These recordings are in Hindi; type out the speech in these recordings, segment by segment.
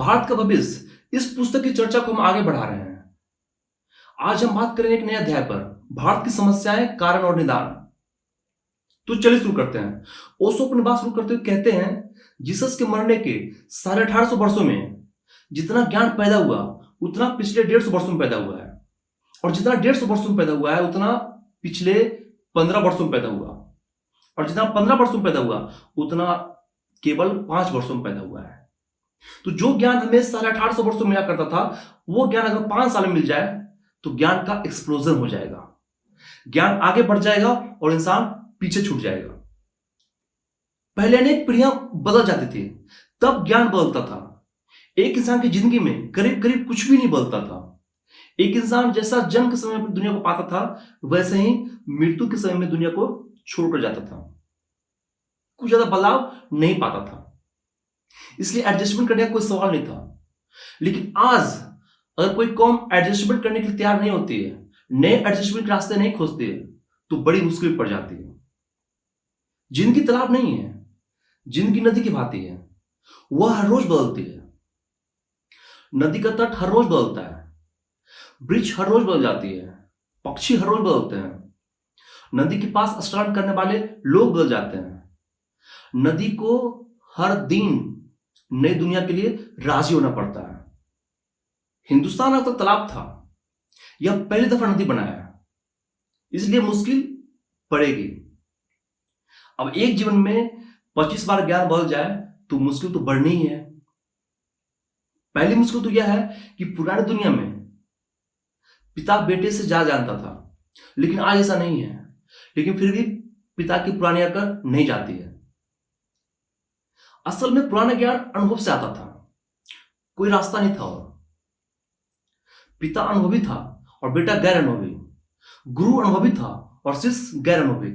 भारत का भविष्य, इस पुस्तक की चर्चा को हम आगे बढ़ा रहे हैं। आज हम बात करेंगे एक नए अध्याय पर, भारत की समस्याएं, कारण और निदान। तो चलिए शुरू करते हैं। ओशो अपनी बात शुरू करते हुए कहते हैं, जीसस के मरने के 1850 वर्षों में जितना ज्ञान पैदा हुआ उतना पिछले 150 वर्षों में पैदा हुआ है, और जितना 150 वर्षों में पैदा हुआ है उतना पिछले 15 वर्षों में पैदा हुआ, और जितना 15 वर्षों में पैदा हुआ उतना केवल 5 वर्षों में पैदा हुआ है। तो जो ज्ञान हमें 1850 वर्षों में मिला करता था, वो ज्ञान अगर 5 साल में मिल जाए तो ज्ञान का एक्सप्लोजन हो जाएगा, ज्ञान आगे बढ़ जाएगा और इंसान पीछे छूट जाएगा। पहले अनेक पीढ़ियां बदल जाती थी, तब ज्ञान बदलता था। एक इंसान की जिंदगी में करीब करीब कुछ भी नहीं बदलता था। एक इंसान जैसा जन्म के समय में दुनिया को पाता था, वैसे ही मृत्यु के समय में दुनिया को छोड़कर जाता था। कुछ ज्यादा बदलाव नहीं पाता था, इसलिए एडजस्टमेंट करने का कोई सवाल नहीं था। लेकिन आज अगर कोई कौम एडजस्टमेंट करने के लिए तैयार नहीं होती है, नए एडजस्टमेंट के रास्ते नहीं खोजती है, तो बड़ी मुश्किल पड़ जाती है। जिंदगी तालाब नहीं है, जिंदगी नदी की भांति है, वह हर रोज बदलती है। नदी का तट हर रोज बदलता है, वृक्ष हर रोज बदल जाती है, पक्षी हर रोज बदलते हैं, नदी के पास स्नान करने वाले लोग बदल जाते हैं। नदी को हर दिन नई दुनिया के लिए राजी होना पड़ता है। हिंदुस्तान अब तक तालाब था, यह पहली दफा नदी बनाया, इसलिए मुश्किल पड़ेगी। अब एक जीवन में 25 बार ज्ञान बदल जाए तो मुश्किल तो बढ़नी ही है। पहली मुश्किल तो यह है कि पुरानी दुनिया में पिता बेटे से ज्यादा जानता था, लेकिन आज ऐसा नहीं है। लेकिन फिर भी पिता की पुरानी अकड़ नहीं जाती है। असल में पुराना ज्ञान अनुभव से आता था, कोई रास्ता नहीं था। और पिता अनुभवी था और बेटा गैर अनुभवी, गुरु अनुभवी था और शिष्य गैर अनुभवी।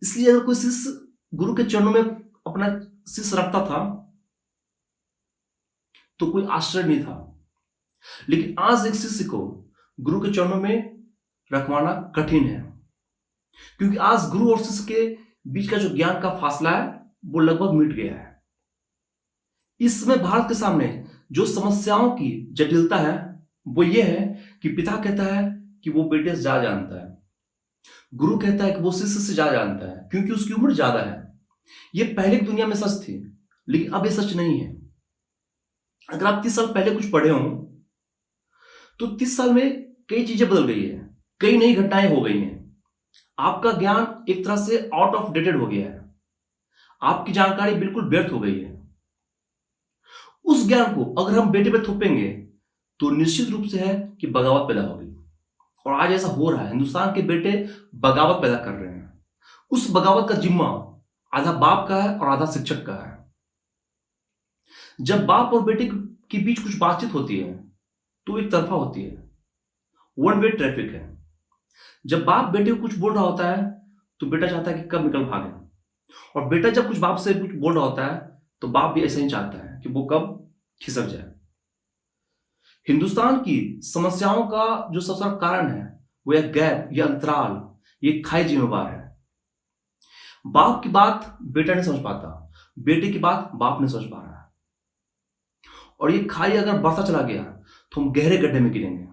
इसलिए अगर कोई शिष्य गुरु के चरणों में अपना शिष्य रखता था तो कोई आश्चर्य नहीं था। लेकिन आज एक शिष्य को गुरु के चरणों में रखवाना कठिन है, क्योंकि आज गुरु और शिष्य के बीच का जो ज्ञान का फासला है वो लगभग मिट गया है। इस समय भारत के सामने जो समस्याओं की जटिलता है वो ये है कि पिता कहता है कि वो बेटे से ज्यादा जानता है, गुरु कहता है कि वो शिष्य से ज्यादा जानता है क्योंकि उसकी उम्र ज्यादा है। ये पहले की दुनिया में सच थी, लेकिन अब ये सच नहीं है। अगर आप 30 साल पहले कुछ पढ़े हो तो 30 साल में कई चीजें बदल गई है, कई नई घटनाएं हो गई हैं। आपका ज्ञान एक तरह से आउट ऑफ डेटेड हो गया है, आपकी जानकारी बिल्कुल व्यर्थ हो गई है। उस ज्ञान को अगर हम बेटे पे थोपेंगे तो निश्चित रूप से है कि बगावत पैदा होगी, और आज ऐसा हो रहा है। हिंदुस्तान के बेटे बगावत पैदा कर रहे हैं। उस बगावत का जिम्मा आधा बाप का है और आधा शिक्षक का है। जब बाप और बेटे के बीच कुछ बातचीत होती है तो एक तरफा होती है, वन वे ट्रैफिक है। जब बाप बेटे को कुछ बोल रहा होता है तो बेटा चाहता है कि कब निकल भागे, और बेटा जब कुछ बाप से कुछ बोल रहा होता है तो बाप भी ऐसा ही चाहता है कि वो कब खिसक जाए। हिंदुस्तान की समस्याओं का जो सबसे बड़ा कारण है वो यह गैप, यह अंतराल, ये खाई जिम्मेवार है। बाप की बात बेटा नहीं समझ पाता, बेटे की बात बाप नहीं समझ पा रहा है, और ये खाई अगर बढ़ता चला गया तो हम गहरे गड्ढे में गिरेंगे।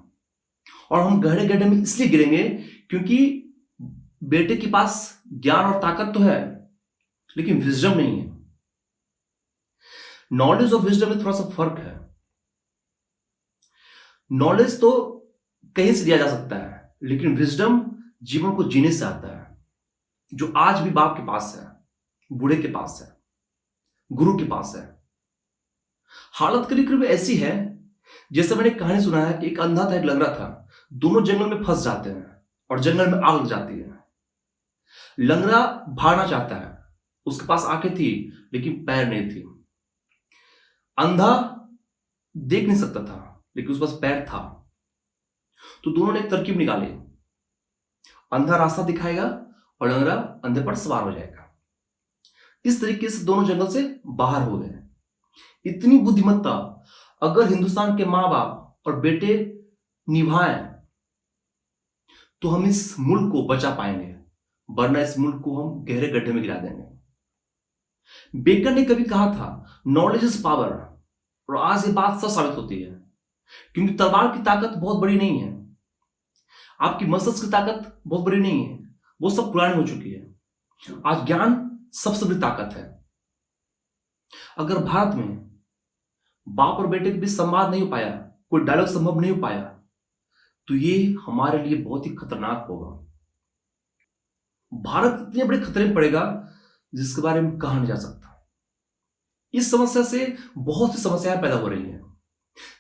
और हम गहरे गड्ढे में इसलिए गिरेंगे क्योंकि बेटे के पास ज्ञान और ताकत तो है, लेकिन विजडम नहीं है। नॉलेज और विजडम में थोड़ा सा फर्क है। नॉलेज तो कहीं से दिया जा सकता है, लेकिन विजडम जीवन को जीने से आता है, जो आज भी बाप के पास है, बूढ़े के पास है, गुरु के पास है। हालत करीब करीब ऐसी है जैसे मैंने कहानी सुना है कि एक अंधा था, एक लंगड़ा था, दोनों जंगल में फंस जाते हैं और जंगल में आग लग जाती है। लंगड़ा भागना चाहता है, उसके पास आंखें थी लेकिन पैर नहीं थी। अंधा देख नहीं सकता था लेकिन उसके पास पैर था। तो दोनों ने एक तरकीब निकाली, अंधा रास्ता दिखाएगा और लंगड़ा अंधे पर सवार हो जाएगा। इस तरीके से दोनों जंगल से बाहर हो गए। इतनी बुद्धिमत्ता अगर हिंदुस्तान के मां बाप और बेटे निभाएं तो हम इस मुल्क को बचा पाएंगे, वरना इस मुल्क को हम गहरे गड्ढे में गिरा देंगे। बेकर ने कभी कहा था, नॉलेज इज पावर। और आज ये बात सच साबित होती है, क्योंकि तलवार की ताकत बहुत बड़ी नहीं है, आपकी मस्तिष्क की ताकत बहुत बड़ी नहीं है, वो सब पुरानी हो चुकी है। आज ज्ञान सबसे बड़ी ताकत है। अगर भारत में बाप और बेटे के बीच संवाद नहीं हो पाया, कोई डायलॉग संभव नहीं हो पाया, तो ये हमारे लिए बहुत ही खतरनाक होगा। भारत इतने बड़े खतरे में पड़ेगा जिसके बारे में कहा नहीं जा सकता। इस समस्या से बहुत सी समस्याएं पैदा हो रही हैं,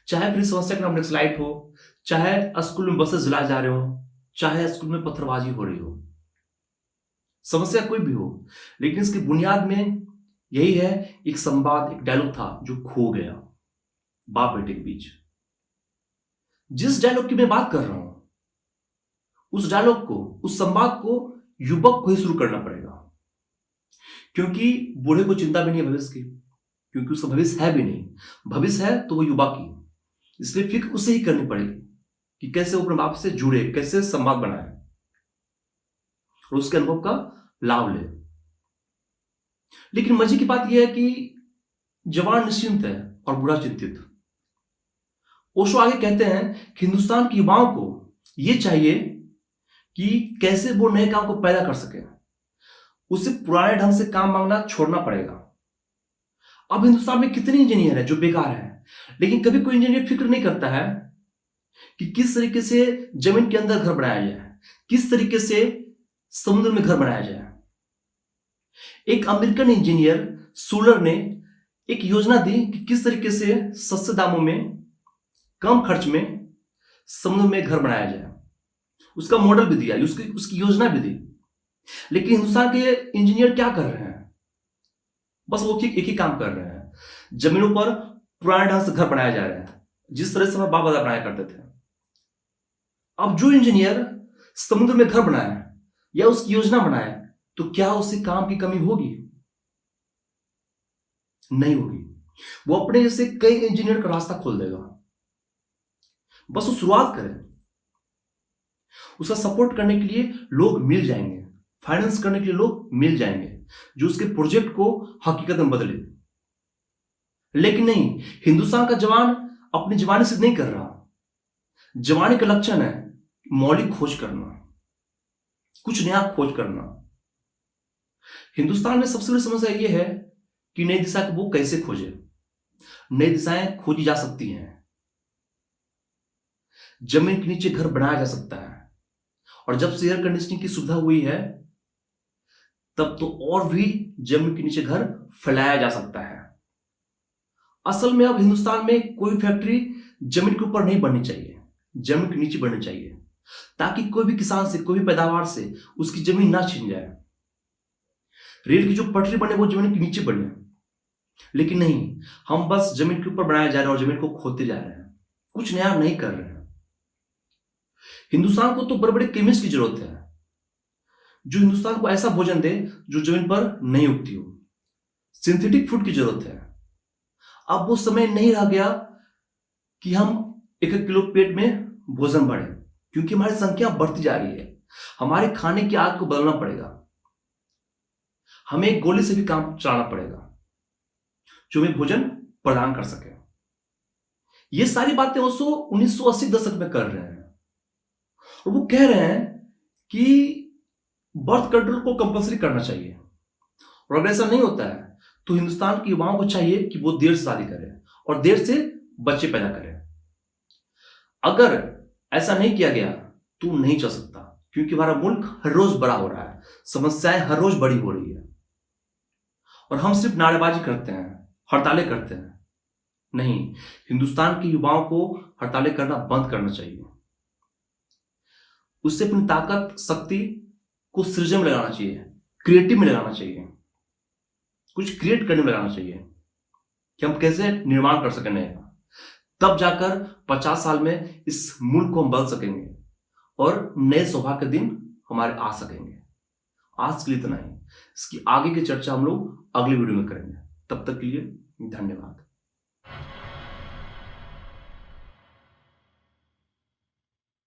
चाहे फिर इस समस्या का नाम नक्सलाइट हो, चाहे स्कूल में बसें जलाए जा रहे हो, चाहे स्कूल में पत्थरबाजी हो रही हो, समस्या कोई भी हो, लेकिन इसकी बुनियाद में यही है, एक संवाद, एक डायलॉग था जो खो गया बाप बेटे के बीच। जिस डायलॉग की मैं बात कर रहा हूं, उस डायलॉग को, उस संवाद को युवक को ही शुरू करना पड़ेगा, क्योंकि बूढ़े को चिंता भी नहीं है भविष्य की, क्योंकि उसका भविष्य है भी नहीं। भविष्य है तो वो युवा की, इसलिए फिक्र उसे ही करनी पड़ेगी कि कैसे वो अपने बाप से जुड़े, कैसे संवाद बनाए और उसके अनुभव का लाभ ले। लेकिन मजे की बात यह है कि जवान निश्चिंत है और बूढ़ा चिंतित। ओशो आगे कहते हैं कि हिंदुस्तान के युवाओं को यह चाहिए कि कैसे वो नए काम को पैदा कर सके, उसे पुराने ढंग से काम मांगना छोड़ना पड़ेगा। अब हिंदुस्तान में कितने इंजीनियर हैं जो बेकार हैं, लेकिन कभी कोई इंजीनियर फिक्र नहीं करता है कि किस तरीके से जमीन के अंदर घर बनाया जाए, किस तरीके से समुद्र में घर बनाया जाए। एक अमेरिकन इंजीनियर सूलर ने एक योजना दी कि किस तरीके से सस्ते दामों में, कम खर्च में समुद्र में घर बनाया जाए। उसका मॉडल भी दिया, उसकी योजना भी दी। लेकिन हिंदुस्तान के इंजीनियर क्या कर रहे हैं? बस वो एक ही काम कर रहे हैं, जमीनों पर पुराने ढंग से घर बनाया जा रहा है, जिस तरह से हमारे बाप दादा बनाया करते थे। अब जो इंजीनियर समुद्र में घर बनाया या उसकी योजना बनाए, तो क्या उससे काम की कमी होगी? नहीं होगी। वो अपने जैसे कई इंजीनियर का रास्ता खोल देगा। बस वो शुरुआत करे, उसका सपोर्ट करने के लिए लोग मिल जाएंगे, फाइनेंस करने के लिए लोग मिल जाएंगे, जो उसके प्रोजेक्ट को हकीकत में बदले। लेकिन नहीं, हिंदुस्तान का जवान अपनी जवानी से नहीं कर रहा। जवानी का लक्षण है मौलिक खोज करना, कुछ नया खोज करना। हिंदुस्तान में सबसे बड़ी समस्या यह है कि नई दिशा को वो कैसे खोजे। नई दिशाएं खोजी जा सकती हैं, जमीन के नीचे घर बनाया जा सकता है, और जब से एयर कंडीशनिंग की सुविधा हुई है, तब तो और भी जमीन के नीचे घर फैलाया जा सकता है। असल में अब हिंदुस्तान में कोई फैक्ट्री जमीन के ऊपर नहीं बननी चाहिए, जमीन के नीचे बननी चाहिए, ताकि कोई भी किसान से, कोई भी पैदावार से उसकी जमीन ना छीन जाए। रेल की जो पटरी बने वो जमीन के नीचे बने। लेकिन नहीं, हम बस जमीन के ऊपर बनाए जा रहे हैं और जमीन को खोदते जा रहे हैं, कुछ नया नहीं कर रहे हैं। हिंदुस्तान को तो बड़े बड़े केमिस्ट की जरूरत है, जो हिंदुस्तान को ऐसा भोजन दे जो जमीन पर नहीं उगती हो। सिंथेटिक फूड की जरूरत है। अब वो समय नहीं रह गया कि हम एक एक किलो पेट में भोजन बढ़े, क्योंकि हमारी संख्या बढ़ती जा रही है। हमारे खाने की आदत को बदलना पड़ेगा। हमें एक गोली से भी काम चलाना पड़ेगा जो हमें भोजन प्रदान कर सके। ये सारी बातें वो 1980 दशक में कर रहे हैं, और वो कह रहे हैं कि बर्थ कंट्रोल को कंपल्सरी करना चाहिए। और अगर ऐसा नहीं होता है तो हिंदुस्तान के युवाओं को चाहिए कि वो देर से शादी करें और देर से बच्चे पैदा करें। अगर ऐसा नहीं किया गया तो नहीं चल सकता, क्योंकि हमारा मुल्क हर रोज बड़ा हो रहा है, समस्याएं हर रोज बड़ी हो रही है, और हम सिर्फ नारेबाजी करते हैं, हड़तालें करते हैं। नहीं, हिंदुस्तान के युवाओं को हड़तालें करना बंद करना चाहिए। उससे अपनी ताकत, शक्ति को सृजन में लगाना चाहिए, क्रिएटिव में लगाना चाहिए, कुछ क्रिएट करने में लगाना चाहिए कि हम कैसे निर्माण कर सकें नए। तब जाकर 50 साल में इस मुल्क को हम बदल सकेंगे और नए सौभाग्य के दिन हमारे आ सकेंगे। आज के लिए इतना ही। इसकी आगे की चर्चा हम लोग अगली वीडियो में करेंगे। तब तक के लिए धन्यवाद।